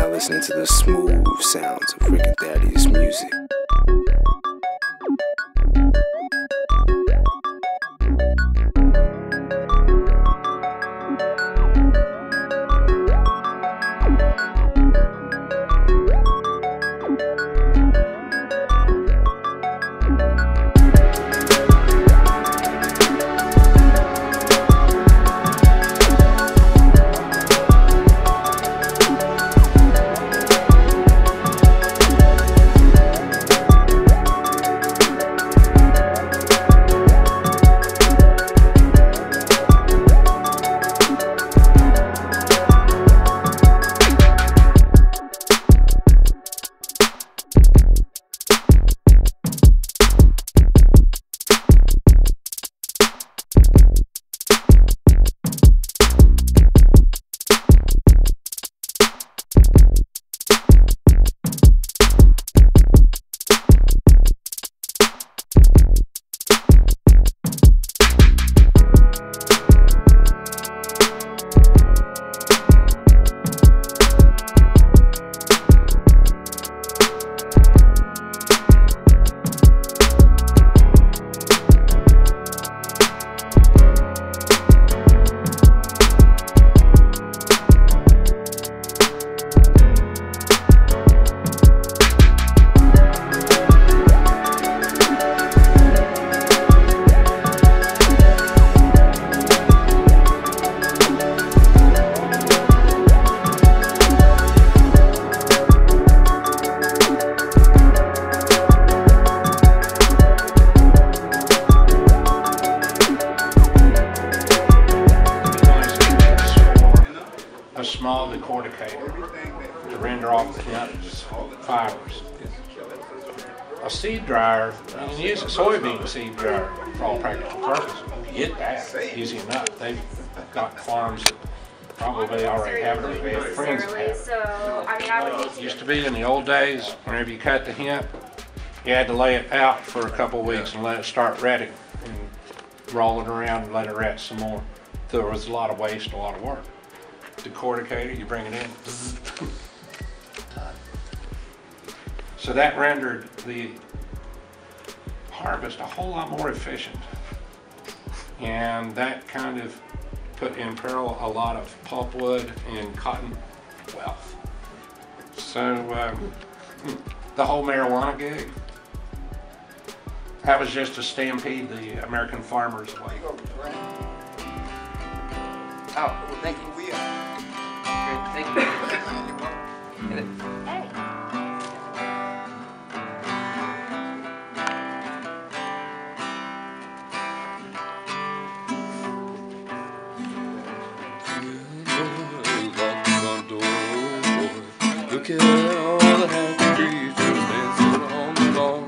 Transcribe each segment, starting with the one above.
now listening to the smooth sounds of Rick and Thaddeus music. A small decorticator to render off the hemp fibers. A seed dryer, you can use a soybean seed dryer for all practical purposes. You get that easy enough. They've got farms that probably already have it, or they have friends that have it. So, I mean, I would need to Used to be in the old days, whenever you cut the hemp, you had to lay it out for a couple of weeks and let it start retting and roll it around and let it ret some more. There was a lot of waste, a lot of work. Decorticator, you bring it in. So that rendered the harvest a whole lot more efficient. And that kind of put in peril a lot of pulpwood and cotton wealth. So the whole marijuana gig, that was just to stampede the American farmers away. Oh, well, thank you. Thank you. Hey. Look at all the happy creatures dancing on the lawn.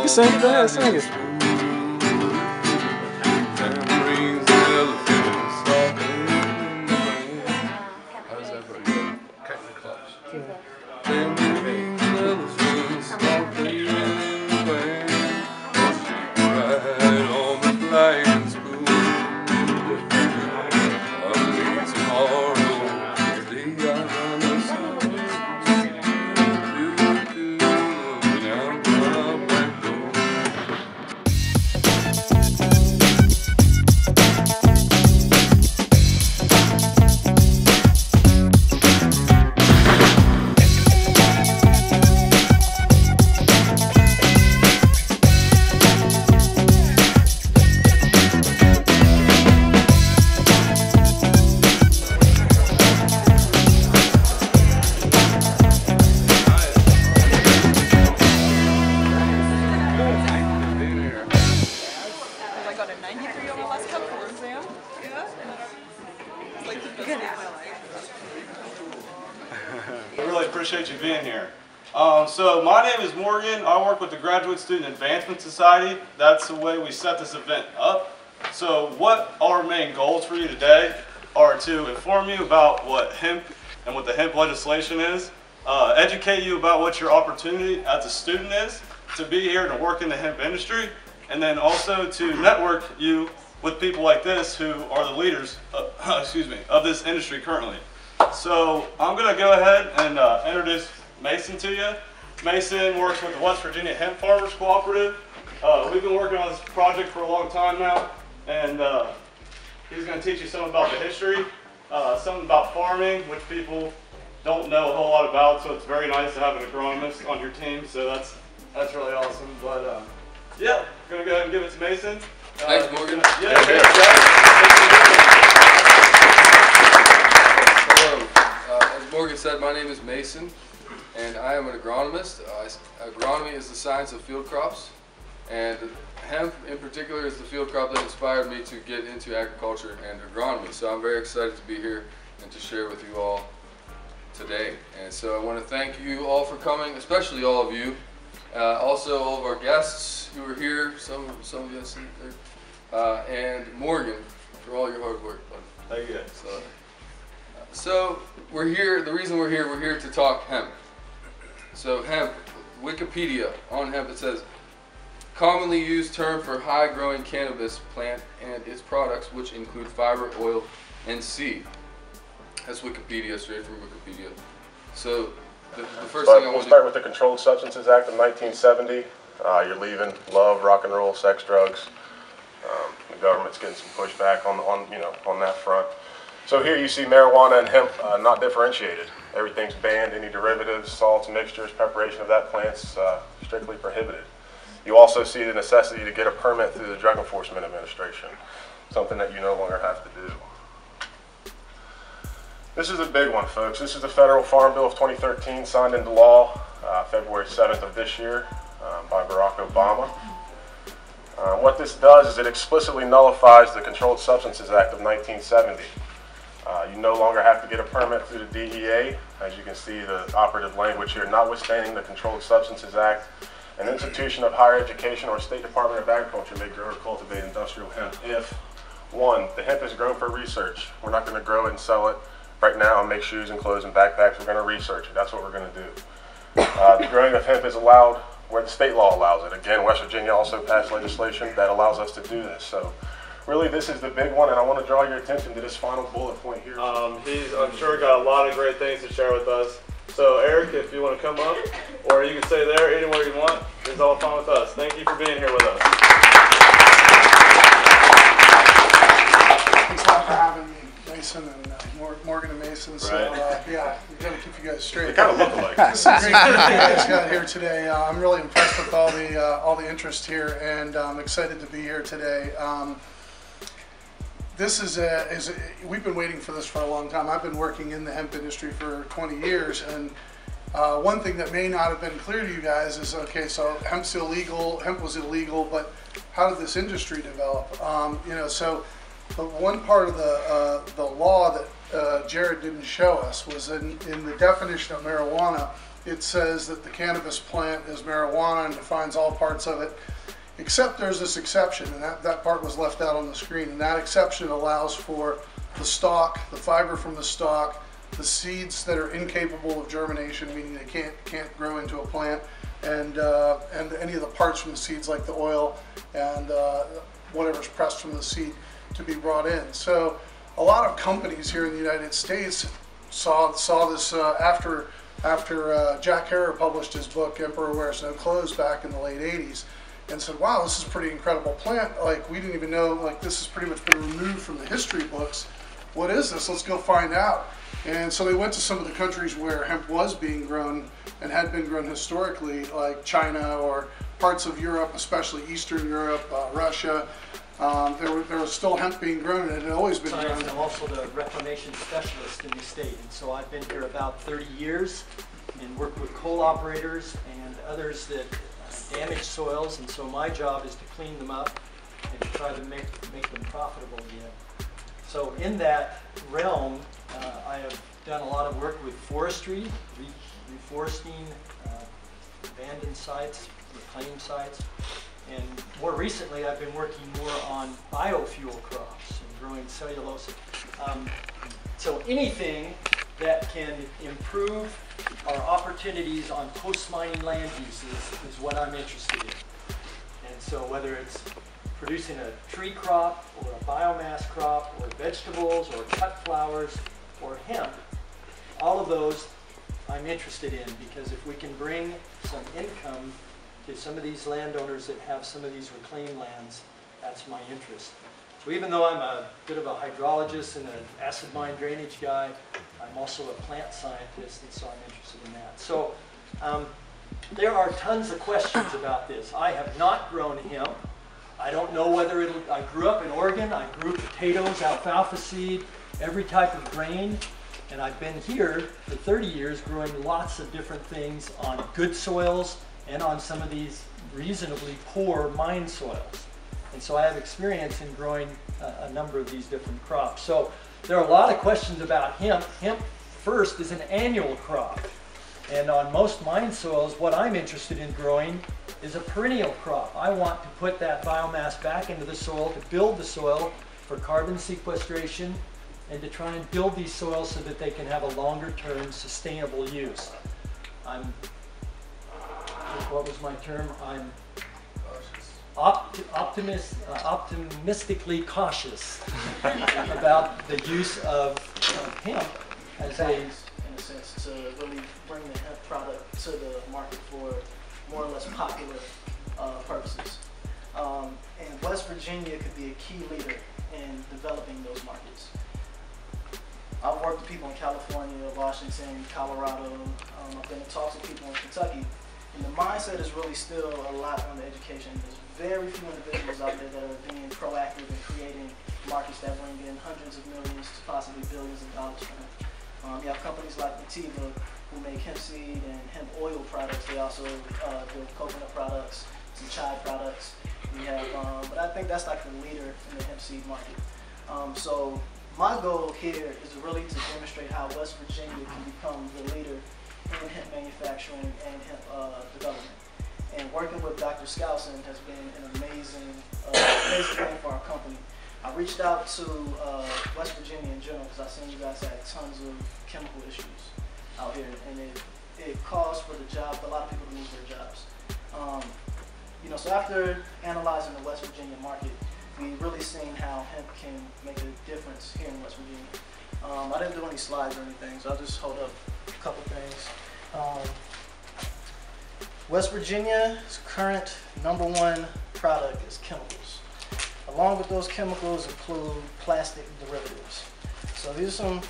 Sing that, sing it. Tambourines and elephants all in the wind. How's that for you? Cutting it close. Tambourines and elephants all in the wind. Right on the flying spoon. I'll meet tomorrow. The I run the sun. I really appreciate you being here. So my name is Morgan. I work with the Graduate Student Advancement Society. That's the way we set this event up. So what are our main goals for you today? are to inform you about what hemp and what the hemp legislation is, educate you about what your opportunity as a student is to be here to work in the hemp industry, and then also to network you with people like this who are the leaders of this industry currently. So I'm going to go ahead and introduce Mason to you. Mason works with the West Virginia Hemp Farmers Cooperative. We've been working on this project for a long time now, and he's going to teach you some about the history, something about farming, which people don't know a whole lot about, so it's very nice to have an agronomist on your team, so that's really awesome. But yeah, I'm going to go ahead and give it to Mason. Thanks, Morgan. Hello. As Morgan said, my name is Mason, and I am an agronomist. Agronomy is the science of field crops, and hemp in particular is the field crop that inspired me to get into agriculture and agronomy. So I'm very excited to be here and to share with you all today. And so I want to thank you all for coming, especially all of you. Also all of our guests who are here, some of you sit there, and Morgan for all your hard work. Thank you. So we're here, the reason we're here to talk hemp. So hemp, Wikipedia on hemp, it says, commonly used term for high-growing cannabis plant and its products, which include fiber, oil, and seed. That's Wikipedia, straight from Wikipedia. So the first thing I want we'll to start with the Controlled Substances Act of 1970. You're leaving love, rock and roll, sex, drugs. The government's getting some pushback on that front. So here you see marijuana and hemp not differentiated. Everything's banned. Any derivatives, salts, mixtures, preparation of that plant's strictly prohibited. You also see the necessity to get a permit through the Drug Enforcement Administration, something that you no longer have to do. This is a big one, folks. This is the Federal Farm Bill of 2013, signed into law February 7th of this year by Barack Obama. What this does is it explicitly nullifies the Controlled Substances Act of 1970. You no longer have to get a permit through the DEA. As you can see, the operative language here, notwithstanding the Controlled Substances Act, an institution of higher education or State Department of Agriculture may grow or cultivate industrial hemp if, one, the hemp is grown for research. We're not going to grow it and sell it right now and make shoes and clothes and backpacks. We're going to research it. That's what we're going to do. The growing of hemp is allowed where the state law allows it. Again, West Virginia also passed legislation that allows us to do this. So really, this is the big one, and I want to draw your attention to this final bullet point here. I'm sure got a lot of great things to share with us. So Eric, if you want to come up, or you can stay there anywhere you want, it's all fine with us. Thank you for being here with us. Thanks a lot for having me, Mason and Morgan and Mason. So yeah, we got to keep you guys straight. They kind of look alike. This is great to have you guys got here today. I'm really impressed with all the interest here, and I'm excited to be here today. This we've been waiting for this for a long time. I've been working in the hemp industry for 20 years, and one thing that may not have been clear to you guys is, okay, so hemp was illegal, but how did this industry develop? So the one part of the law that Jared didn't show us was in the definition of marijuana. It says that the cannabis plant is marijuana and defines all parts of it. Except there's this exception, and that part was left out on the screen, and that exception allows for the stalk, the fiber from the stalk, the seeds that are incapable of germination, meaning they can't grow into a plant, and any of the parts from the seeds like the oil and whatever's pressed from the seed to be brought in. So a lot of companies here in the United States saw this after Jack Herer published his book Emperor Wears No Clothes back in the late 80s. And said, wow, this is a pretty incredible plant. Like, we didn't even know, like, this has pretty much been removed from the history books. What is this? Let's go find out. And so they went to some of the countries where hemp was being grown and had been grown historically, like China or parts of Europe, especially Eastern Europe, Russia. There was still hemp being grown, and it had always been grown. I'm also the reclamation specialist in the state, and so I've been here about 30 years and worked with coal operators and others that damaged soils, and so my job is to clean them up and to try to make them profitable again. So in that realm, I have done a lot of work with forestry, reforesting abandoned sites, reclaimed sites, and more recently I've been working more on biofuel crops and growing cellulosic So anything that can improve our opportunities on post-mining land uses is what I'm interested in. And so whether it's producing a tree crop or a biomass crop or vegetables or cut flowers or hemp, all of those I'm interested in, because if we can bring some income to some of these landowners that have some of these reclaimed lands, that's my interest. So even though I'm a bit of a hydrologist and an acid mine drainage guy, I'm also a plant scientist, and so I'm interested in that. So there are tons of questions about this. I have not grown hemp. I don't know whether it'll, I grew up in Oregon. I grew potatoes, alfalfa seed, every type of grain. And I've been here for 30 years growing lots of different things on good soils and on some of these reasonably poor mine soils. And so I have experience in growing a number of these different crops. So there are a lot of questions about hemp. Hemp, first, is an annual crop. And on most mine soils, what I'm interested in growing is a perennial crop. I want to put that biomass back into the soil to build the soil for carbon sequestration and to try and build these soils so that they can have a longer-term sustainable use. What was my term? I'm optimistically cautious about the use of hemp as a, in a sense, to really bring the hemp product to the market for more or less popular purposes. And West Virginia could be a key leader in developing those markets. I've worked with people in California, Washington, Colorado. I've been in talks with people in Kentucky. And the mindset is really still a lot on the education. There's very few individuals out there that are being proactive in creating markets that bring in hundreds of millions to possibly billions of dollars for them. You have companies like Nativa who make hemp seed and hemp oil products. They also build coconut products, some chai products. We have, but I think that's like the leader in the hemp seed market. So my goal here is really to demonstrate how West Virginia can become the leader in hemp manufacturing and hemp development. And working with Dr. Skousen has been an amazing thing for our company. I reached out to West Virginia in general because I seen you guys had tons of chemical issues out here, and it caused for the job, a lot of people to lose their jobs. You know, so after analyzing the West Virginia market, we really seen how hemp can make a difference here in West Virginia. I didn't do any slides or anything, so I'll just hold up a couple things. West Virginia's current #1 product is chemicals. Along with those chemicals include plastic derivatives. So these are some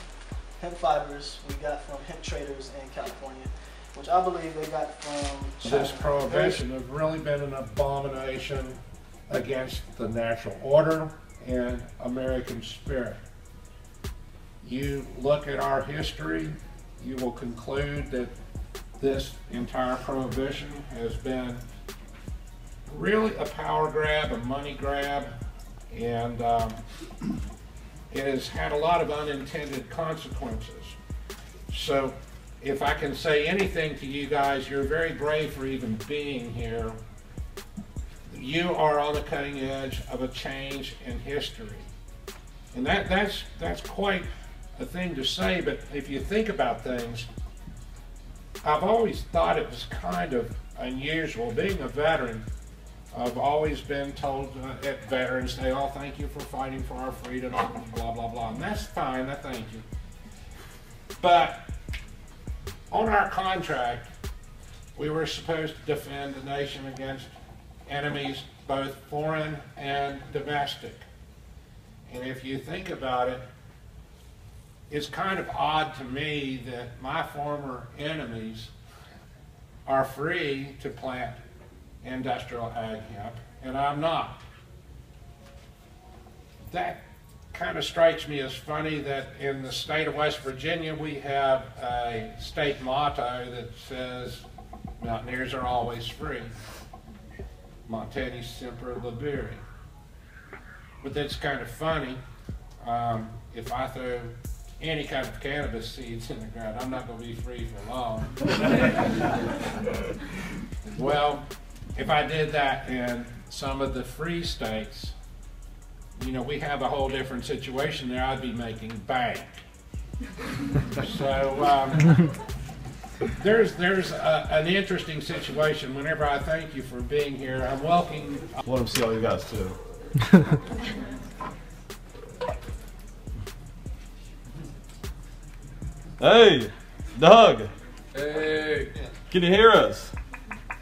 hemp fibers we got from hemp traders in California, which I believe they got from China. This prohibition has really been an abomination against the natural order and American spirit. You look at our history, you will conclude that this entire prohibition has been really a power grab, a money grab, and it has had a lot of unintended consequences. So if I can say anything to you guys, you're very brave for even being here. You are on the cutting edge of a change in history. And that's quite a thing to say, but if you think about things, I've always thought it was kind of unusual. Being a veteran, I've always been told at Veterans Day, oh, thank you for fighting for our freedom, blah, blah, blah. And that's fine, I thank you. But on our contract, we were supposed to defend the nation against enemies, both foreign and domestic. And if you think about it, it's kind of odd to me that my former enemies are free to plant industrial ag hemp, and I'm not. That kind of strikes me as funny that in the state of West Virginia we have a state motto that says, mountaineers are always free. Montani semper liberi. But that's kind of funny. If I throw any kind of cannabis seeds in the ground, I'm not going to be free for long. Well, if I did that in some of the free states, you know, we have a whole different situation there. I'd be making bank. So there's an interesting situation. Whenever I thank you for being here, I'm welcoming. Let them see all you guys too. Hey, Doug. Hey. Can you hear us?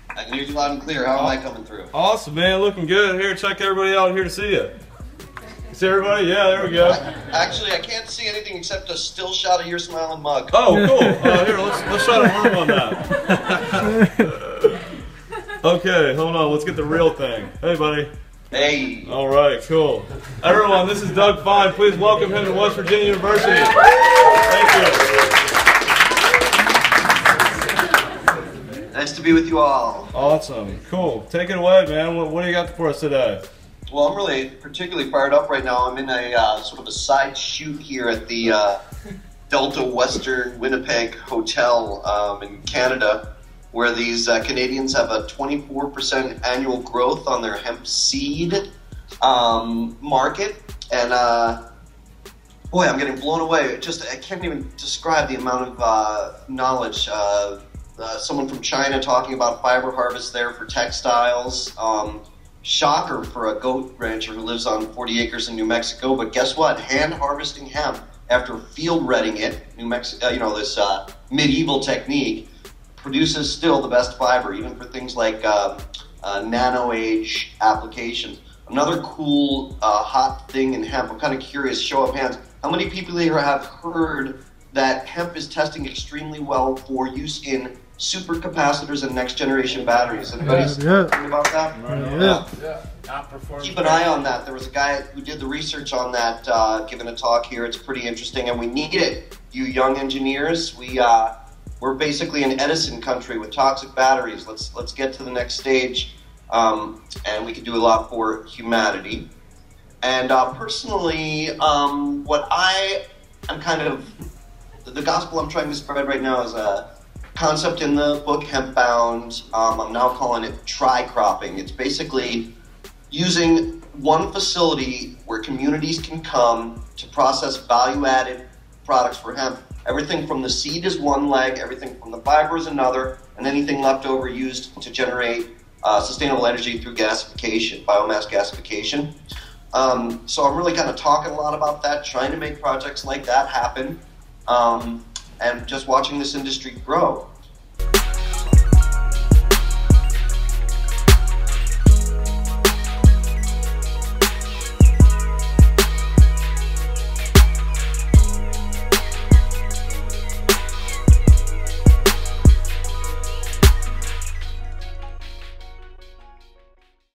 I can hear you loud and clear. How am I coming through? Awesome, man. Looking good. Here, check everybody out here to see you. See everybody? Yeah, there we go. Actually, I can't see anything except a still shot of your smiling mug. Oh, cool. Here, let's try to work on that. Okay, hold on. Let's get the real thing. Hey, buddy. Hey. All right, cool. Everyone, this is Doug Fine. Please welcome him to West Virginia University. Thank you. Nice to be with you all. Awesome. Cool. Take it away, man. What do you got for us today? Well, I'm really particularly fired up right now. I'm in a sort of a side shoot here at the Delta Western Winnipeg Hotel in Canada, where these Canadians have a 24% annual growth on their hemp seed market. And boy, I'm getting blown away. I can't even describe the amount of knowledge. Someone from China talking about fiber harvest there for textiles. Shocker for a goat rancher who lives on 40 acres in New Mexico, but guess what? Hand harvesting hemp after field retting it, New Mexico, you know, this medieval technique, produces still the best fiber, even for things like nano age applications. Another cool hot thing in hemp, I'm kind of curious, show of hands, how many people here have heard that hemp is testing extremely well for use in supercapacitors and next generation batteries? Anybody heard about that? Yeah. Keep an eye on that. There was a guy who did the research on that, giving a talk here. It's pretty interesting, and we need it, you young engineers. We're basically an Edison country with toxic batteries. Let's get to the next stage, and we can do a lot for humanity. And personally, what I'm kind of, the gospel I'm trying to spread right now is a concept in the book Hemp Bound. I'm now calling it tri-cropping. It's basically using one facility where communities can come to process value-added products for hemp. Everything from the seed is one leg, everything from the fiber is another, and anything left over used to generate sustainable energy through gasification, biomass gasification. So I'm really kind of talking a lot about that, trying to make projects like that happen. And just watching this industry grow.